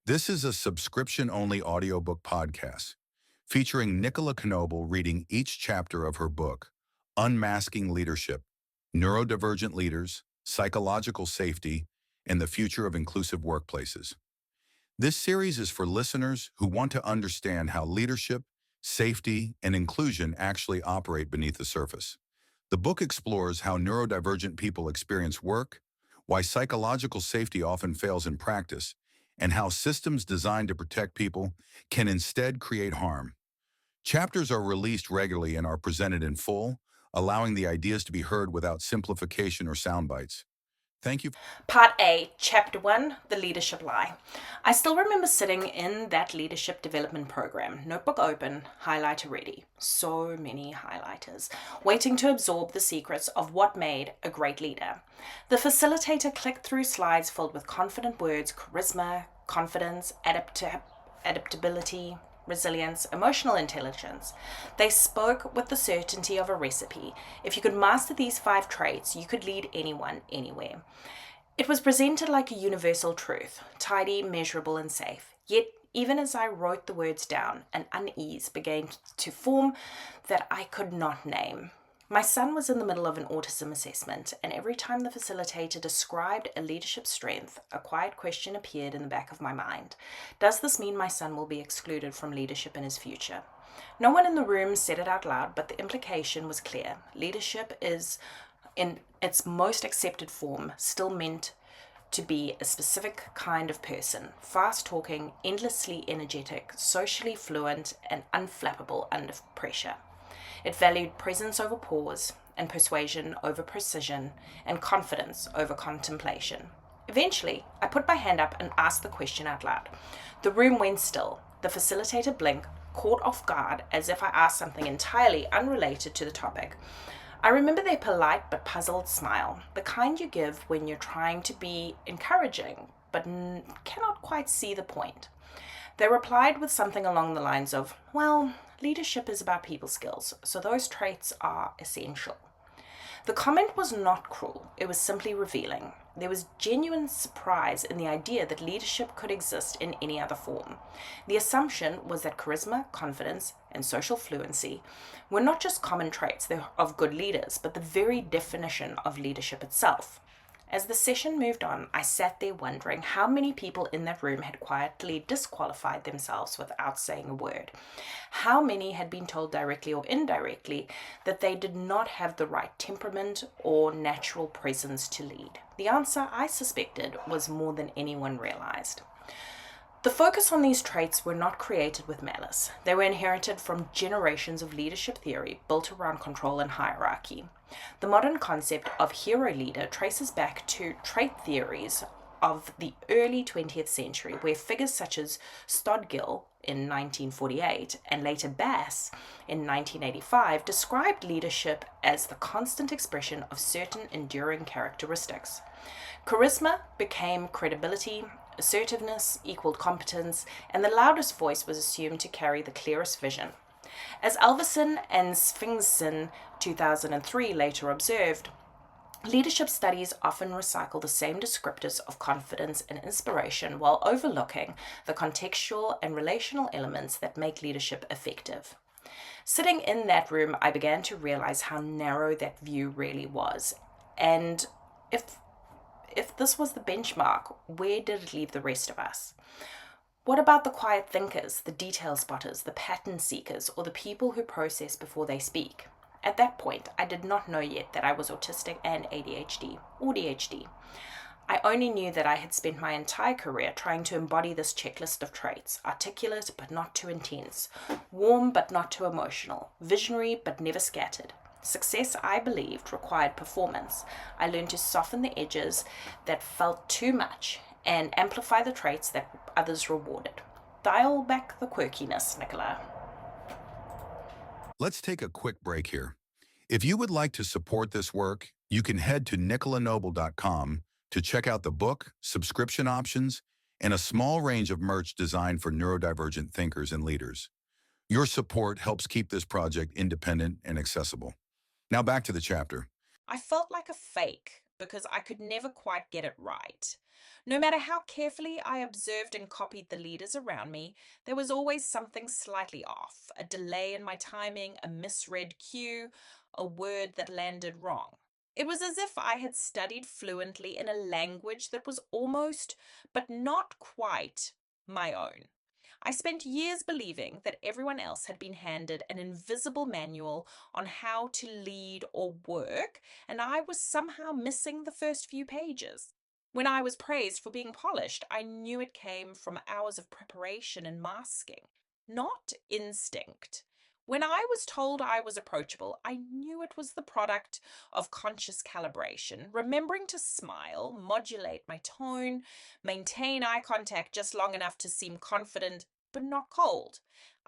This is a subscription-only audiobook podcast featuring Nicola Knobel reading each chapter of her book, Unmasking Leadership, Neurodivergent Leaders, Psychological Safety, and the Future of Inclusive Workplaces. This series is for listeners who want to understand how leadership, safety, and inclusion actually operate beneath the surface. The book explores how neurodivergent people experience work, why psychological safety often fails in practice, and how systems designed to protect people can instead create harm. Chapters are released regularly and are presented in full, allowing the ideas to be heard without simplification or sound bites. Thank you. Part A, Chapter 1, The Leadership Lie. I still remember sitting in that leadership development program, notebook open, highlighter ready, so many highlighters, waiting to absorb the secrets of what made a great leader. The facilitator clicked through slides filled with confident words: charisma, confidence, adaptability, resilience, emotional intelligence. They spoke with the certainty of a recipe. If you could master these 5 traits, you could lead anyone, anywhere. It was presented like a universal truth, tidy, measurable, and safe. Yet, even as I wrote the words down, an unease began to form that I could not name. My son was in the middle of an autism assessment, and every time the facilitator described a leadership strength, a quiet question appeared in the back of my mind. Does this mean my son will be excluded from leadership in his future? No one in the room said it out loud, but the implication was clear. Leadership is, in its most accepted form, still meant to be a specific kind of person: fast-talking, endlessly energetic, socially fluent, and unflappable under pressure. It valued presence over pause, and persuasion over precision, and confidence over contemplation. Eventually, I put my hand up and asked the question out loud. The room went still. The facilitator blinked, caught off guard, as if I asked something entirely unrelated to the topic. I remember their polite but puzzled smile, the kind you give when you're trying to be encouraging but cannot quite see the point. They replied with something along the lines of, well, leadership is about people skills, so those traits are essential. The comment was not cruel, it was simply revealing. There was genuine surprise in the idea that leadership could exist in any other form. The assumption was that charisma, confidence, and social fluency were not just common traits of good leaders, but the very definition of leadership itself. As the session moved on, I sat there wondering how many people in that room had quietly disqualified themselves without saying a word. How many had been told directly or indirectly that they did not have the right temperament or natural presence to lead. The answer, I suspected, was more than anyone realized. The focus on these traits were not created with malice. They were inherited from generations of leadership theory built around control and hierarchy. The modern concept of hero leader traces back to trait theories of the early 20th century, where figures such as Stodgill in 1948 and later Bass in 1985 described leadership as the constant expression of certain enduring characteristics. Charisma became credibility, assertiveness equaled competence, and the loudest voice was assumed to carry the clearest vision. As Alverson and Svingsen 2003 later observed, leadership studies often recycle the same descriptors of confidence and inspiration while overlooking the contextual and relational elements that make leadership effective. Sitting in that room, I began to realize how narrow that view really was. And if this was the benchmark, where did it leave the rest of us? What about the quiet thinkers, the detail spotters, the pattern seekers, or the people who process before they speak? At that point, I did not know yet that I was autistic and ADHD, or DHD. I only knew that I had spent my entire career trying to embody this checklist of traits: articulate but not too intense, warm but not too emotional, visionary but never scattered. Success, I believed, required performance. I learned to soften the edges that felt too much and amplify the traits that others rewarded. Dial back the quirkiness, Nicola. Let's take a quick break here. If you would like to support this work, you can head to nicolanobel.com to check out the book, subscription options, and a small range of merch designed for neurodivergent thinkers and leaders. Your support helps keep this project independent and accessible. Now back to the chapter. I felt like a fake because I could never quite get it right. No matter how carefully I observed and copied the leaders around me, there was always something slightly off, a delay in my timing, a misread cue, a word that landed wrong. It was as if I had studied fluently in a language that was almost, but not quite, my own. I spent years believing that everyone else had been handed an invisible manual on how to lead or work, and I was somehow missing the first few pages. When I was praised for being polished, I knew it came from hours of preparation and masking, not instinct. When I was told I was approachable, I knew it was the product of conscious calibration, remembering to smile, modulate my tone, maintain eye contact just long enough to seem confident but not cold.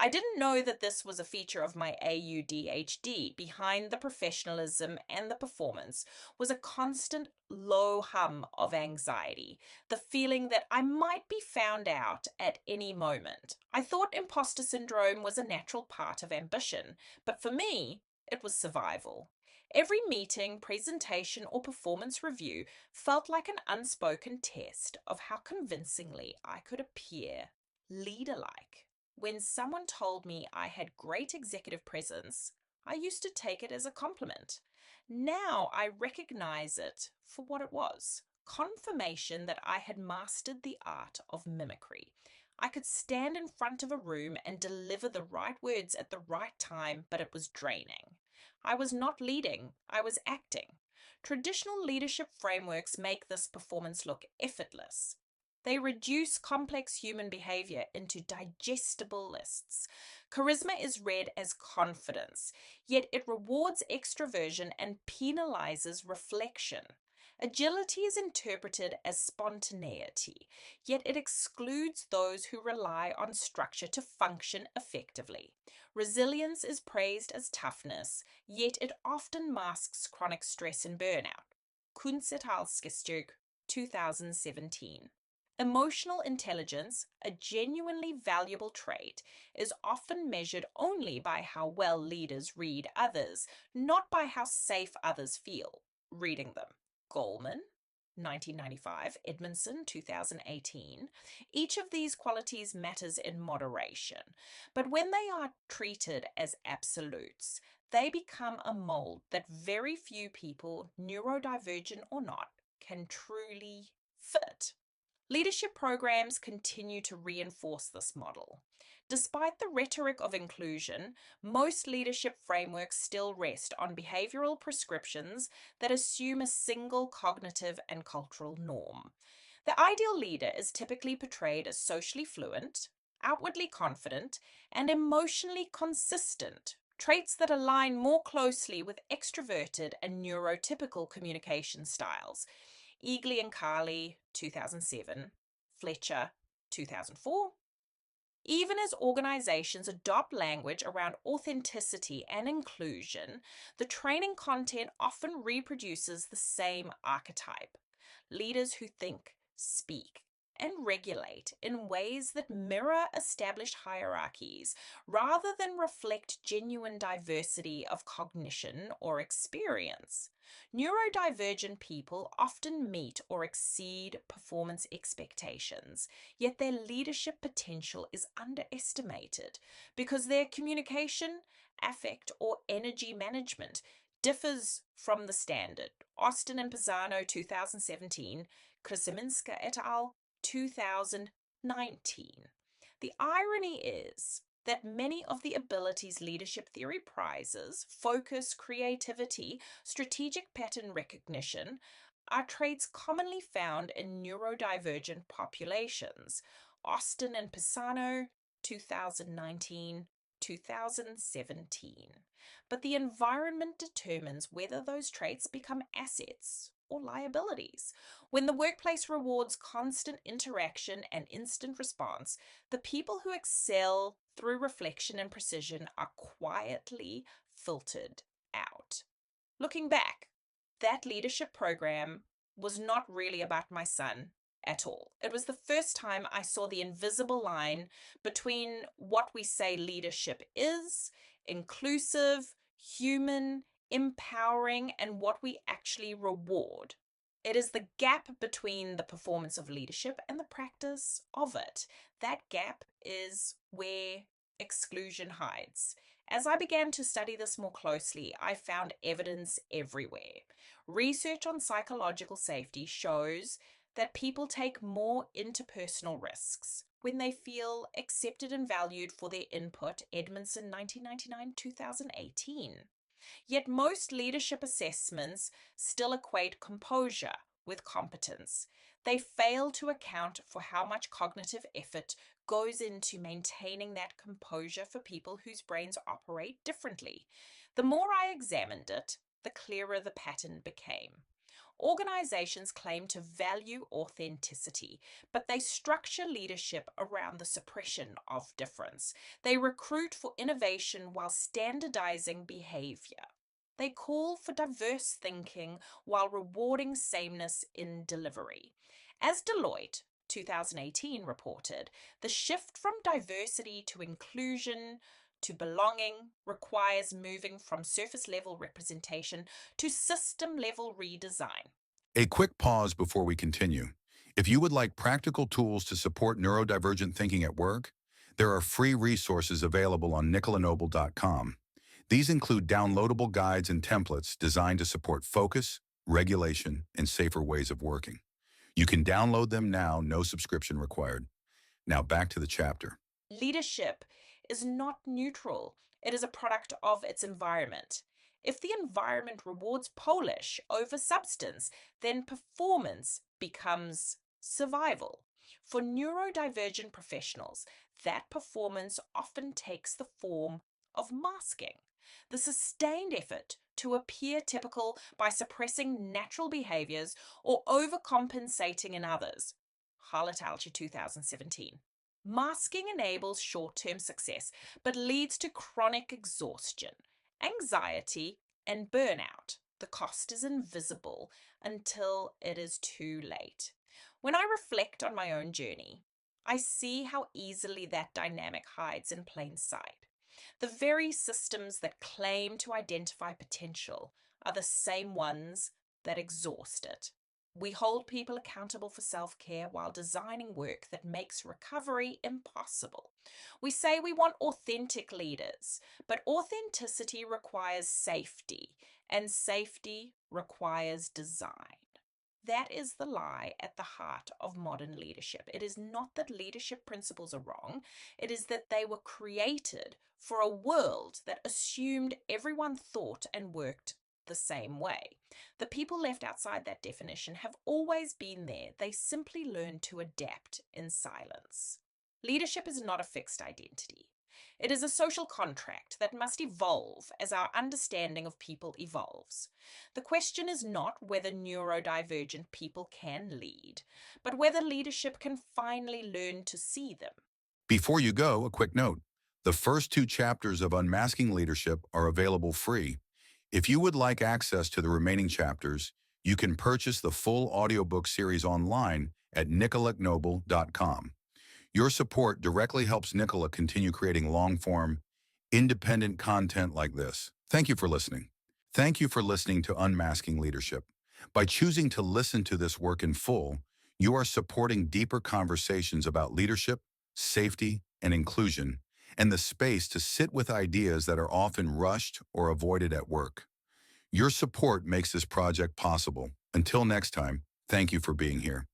I didn't know that this was a feature of my AuDHD. Behind the professionalism and the performance was a constant low hum of anxiety, the feeling that I might be found out at any moment. I thought imposter syndrome was a natural part of ambition, but for me, it was survival. Every meeting, presentation, or performance review felt like an unspoken test of how convincingly I could appear leader-like. When someone told me I had great executive presence, I used to take it as a compliment. Now I recognize it for what it was: confirmation that I had mastered the art of mimicry. I could stand in front of a room and deliver the right words at the right time, but it was draining. I was not leading, I was acting. Traditional leadership frameworks make this performance look effortless. They reduce complex human behavior into digestible lists. Charisma is read as confidence, yet it rewards extroversion and penalizes reflection. Agility is interpreted as spontaneity, yet it excludes those who rely on structure to function effectively. Resilience is praised as toughness, yet it often masks chronic stress and burnout. Kunsthalskestjuk, 2017. Emotional intelligence, a genuinely valuable trait, is often measured only by how well leaders read others, not by how safe others feel reading them. Goleman, 1995, Edmondson, 2018. Each of these qualities matters in moderation, but when they are treated as absolutes, they become a mould that very few people, neurodivergent or not, can truly fit. Leadership programs continue to reinforce this model. Despite the rhetoric of inclusion, most leadership frameworks still rest on behavioral prescriptions that assume a single cognitive and cultural norm. The ideal leader is typically portrayed as socially fluent, outwardly confident, and emotionally consistent, traits that align more closely with extroverted and neurotypical communication styles. Eagly and Carley, 2007, Fletcher, 2004. Even as organizations adopt language around authenticity and inclusion, the training content often reproduces the same archetype. Leaders who think, speak, and regulate in ways that mirror established hierarchies rather than reflect genuine diversity of cognition or experience. Neurodivergent people often meet or exceed performance expectations, yet their leadership potential is underestimated because their communication, affect, or energy management differs from the standard. Austin and Pisano, 2017, Krasiminska et al., 2019. The irony is that many of the abilities leadership theory prizes, focus, creativity, strategic pattern recognition, are traits commonly found in neurodivergent populations. Austin and Pisano, 2019, 2017. But the environment determines whether those traits become assets or liabilities. When the workplace rewards constant interaction and instant response, the people who excel through reflection and precision are quietly filtered out. Looking back, that leadership program was not really about my son at all. It was the first time I saw the invisible line between what we say leadership is, inclusive, human, empowering, and what we actually reward, It is the gap between the performance of leadership and the practice of it. That gap is where exclusion hides. As I began to study this more closely, I found evidence everywhere. Research on psychological safety shows that people take more interpersonal risks when they feel accepted and valued for their input. Edmondson, 1999 2018. Yet most leadership assessments still equate composure with competence. They fail to account for how much cognitive effort goes into maintaining that composure for people whose brains operate differently. The more I examined it, the clearer the pattern became. Organizations claim to value authenticity, but they structure leadership around the suppression of difference. They recruit for innovation while standardizing behavior. They call for diverse thinking while rewarding sameness in delivery. As Deloitte 2018 reported, the shift from diversity to inclusion to belonging requires moving from surface level representation to system level redesign. A quick pause before we continue. If you would like practical tools to support neurodivergent thinking at work, there are free resources available on NicolaKnobel.com. These include downloadable guides and templates designed to support focus, regulation, and safer ways of working. You can download them now, no subscription required. Now back to the chapter. Leadership is not neutral, it is a product of its environment. If the environment rewards polish over substance, then performance becomes survival. For neurodivergent professionals, that performance often takes the form of masking. The sustained effort to appear typical by suppressing natural behaviours or overcompensating in others. Harlot Alger 2017. Masking enables short-term success, but leads to chronic exhaustion, anxiety, and burnout. The cost is invisible until it is too late. When I reflect on my own journey, I see how easily that dynamic hides in plain sight. The very systems that claim to identify potential are the same ones that exhaust it. We hold people accountable for self-care while designing work that makes recovery impossible. We say we want authentic leaders, but authenticity requires safety, and safety requires design. That is the lie at the heart of modern leadership. It is not that leadership principles are wrong, it is that they were created for a world that assumed everyone thought and worked the same way. The people left outside that definition have always been there. They simply learn to adapt in silence. Leadership is not a fixed identity. It is a social contract that must evolve as our understanding of people evolves. The question is not whether neurodivergent people can lead, but whether leadership can finally learn to see them. Before you go, a quick note. The first 2 chapters of Unmasking Leadership are available free. If you would like access to the remaining chapters, you can purchase the full audiobook series online at NicolaKnobel.com. Your support directly helps Nicola continue creating long-form, independent content like this. Thank you for listening. Thank you for listening to Unmasking Leadership. By choosing to listen to this work in full, you are supporting deeper conversations about leadership, safety, and inclusion, and the space to sit with ideas that are often rushed or avoided at work. Your support makes this project possible. Until next time, thank you for being here.